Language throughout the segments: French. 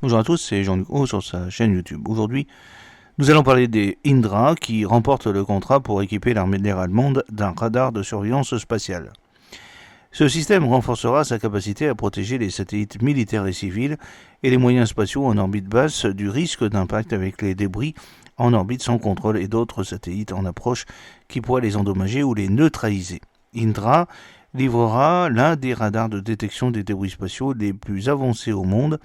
Bonjour à tous, c'est Jean-Luc Haut sur sa chaîne YouTube. Aujourd'hui, nous allons parler des Indra qui remportent le contrat pour équiper l'armée de l'air allemande d'un radar de surveillance spatiale. Ce système renforcera sa capacité à protéger les satellites militaires et civils et les moyens spatiaux en orbite basse du risque d'impact avec les débris en orbite sans contrôle et d'autres satellites en approche qui pourraient les endommager ou les neutraliser. Indra livrera l'un des radars de détection des débris spatiaux les plus avancés au monde,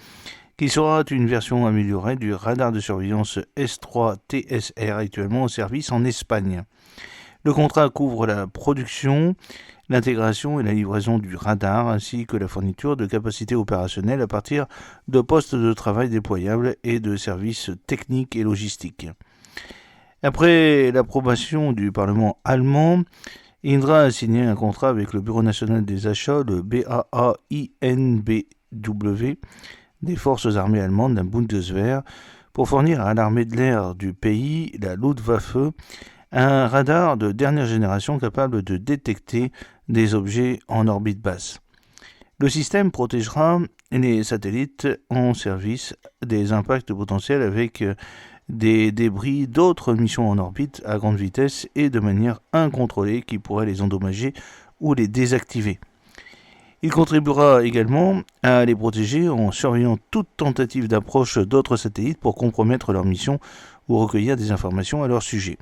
qui sera une version améliorée du radar de surveillance S3TSR actuellement en service en Espagne. Le contrat couvre la production, l'intégration et la livraison du radar, ainsi que la fourniture de capacités opérationnelles à partir de postes de travail déployables et de services techniques et logistiques. Après l'approbation du Parlement allemand, Indra a signé un contrat avec le Bureau national des achats, le BAAINBW, des forces armées allemandes, la Bundeswehr, pour fournir à l'armée de l'air du pays, la Luftwaffe, un radar de dernière génération capable de détecter des objets en orbite basse. Le système protégera les satellites en service des impacts potentiels avec des débris d'autres missions en orbite à grande vitesse et de manière incontrôlée qui pourraient les endommager ou les désactiver. Il contribuera également à les protéger en surveillant toute tentative d'approche d'autres satellites pour compromettre leur mission ou recueillir des informations à leur sujet.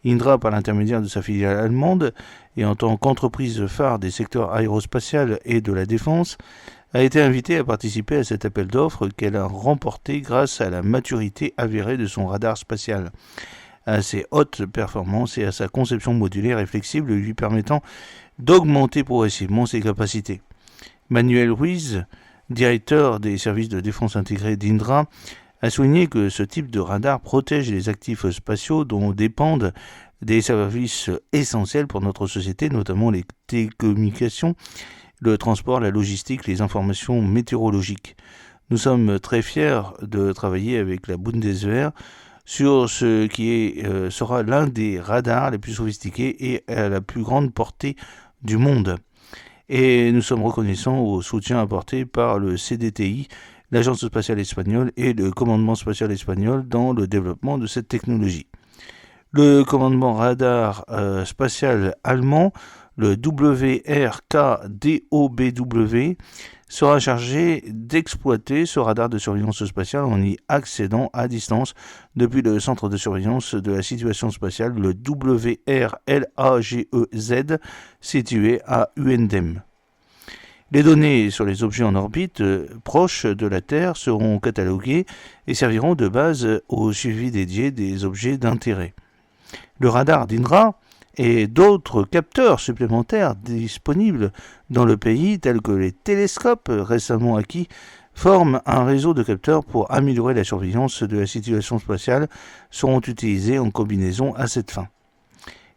Indra, par l'intermédiaire de sa filiale allemande et en tant qu'entreprise phare des secteurs aérospatial et de la défense, a été invitée à participer à cet appel d'offres qu'elle a remporté grâce à la maturité avérée de son radar spatial, à ses hautes performances et à sa conception modulaire et flexible lui permettant d'augmenter progressivement ses capacités. Manuel Ruiz, directeur des services de défense intégrés d'Indra, a souligné que ce type de radar protège les actifs spatiaux dont dépendent des services essentiels pour notre société, notamment les télécommunications, le transport, la logistique, les informations météorologiques. Nous sommes très fiers de travailler avec la Bundeswehr sur ce qui sera l'un des radars les plus sophistiqués et à la plus grande portée du monde. Et nous sommes reconnaissants au soutien apporté par le CDTI, l'Agence spatiale espagnole et le commandement spatial espagnol dans le développement de cette technologie. Le commandement radar spatial allemand, le WRKDOBW, sera chargé d'exploiter ce radar de surveillance spatiale en y accédant à distance depuis le centre de surveillance de la situation spatiale, le WRLAGEZ, situé à Uendem. Les données sur les objets en orbite proches de la Terre seront cataloguées et serviront de base au suivi dédié des objets d'intérêt. Le radar d'Indra et d'autres capteurs supplémentaires disponibles dans le pays, tels que les télescopes récemment acquis, forment un réseau de capteurs pour améliorer la surveillance de la situation spatiale, seront utilisés en combinaison à cette fin.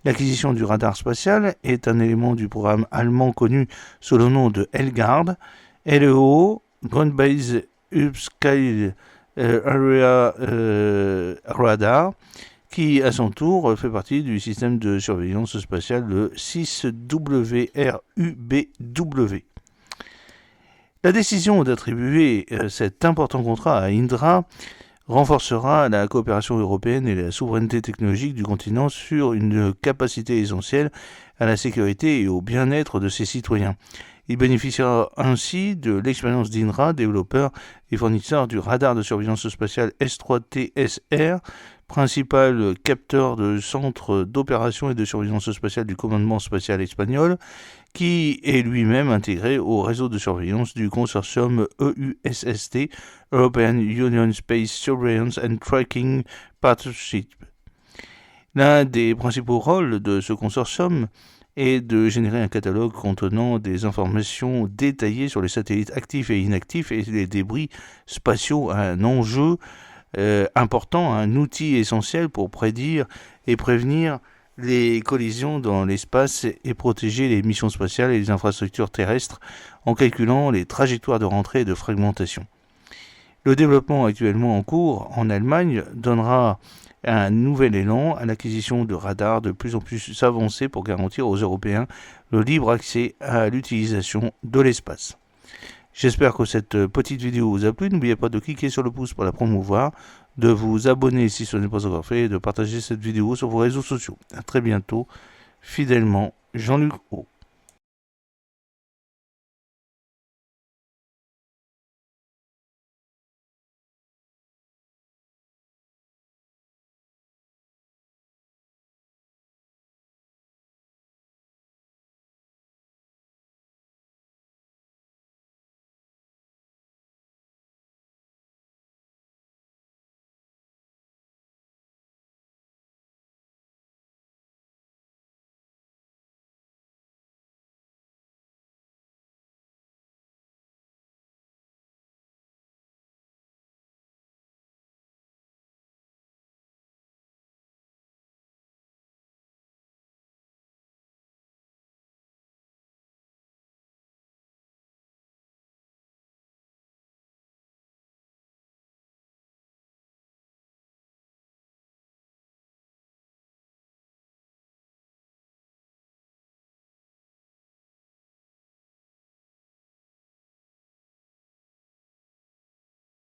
L'acquisition du radar spatial est un élément du programme allemand connu sous le nom de HELGARD, LEO, Ground Based Upscale Area Radar, qui à son tour fait partie du système de surveillance spatiale le 6WRUBW. La décision d'attribuer cet important contrat à Indra renforcera la coopération européenne et la souveraineté technologique du continent sur une capacité essentielle à la sécurité et au bien-être de ses citoyens. Il bénéficiera ainsi de l'expérience d'Indra, développeur et fournisseur du radar de surveillance spatiale S3TSR, principal capteur de centre d'opération et de surveillance spatiale du commandement spatial espagnol, qui est lui-même intégré au réseau de surveillance du consortium EUSST, European Union Space Surveillance and Tracking Partnership. L'un des principaux rôles de ce consortium est de générer un catalogue contenant des informations détaillées sur les satellites actifs et inactifs et les débris spatiaux, un enjeu important, un outil essentiel pour prédire et prévenir les collisions dans l'espace et protéger les missions spatiales et les infrastructures terrestres en calculant les trajectoires de rentrée et de fragmentation. Le développement actuellement en cours en Allemagne donnera un nouvel élan à l'acquisition de radars de plus en plus avancés pour garantir aux Européens le libre accès à l'utilisation de l'espace. J'espère que cette petite vidéo vous a plu. N'oubliez pas de cliquer sur le pouce pour la promouvoir, de vous abonner si ce n'est pas encore fait et de partager cette vidéo sur vos réseaux sociaux. A très bientôt. Fidèlement, Jean-Luc O.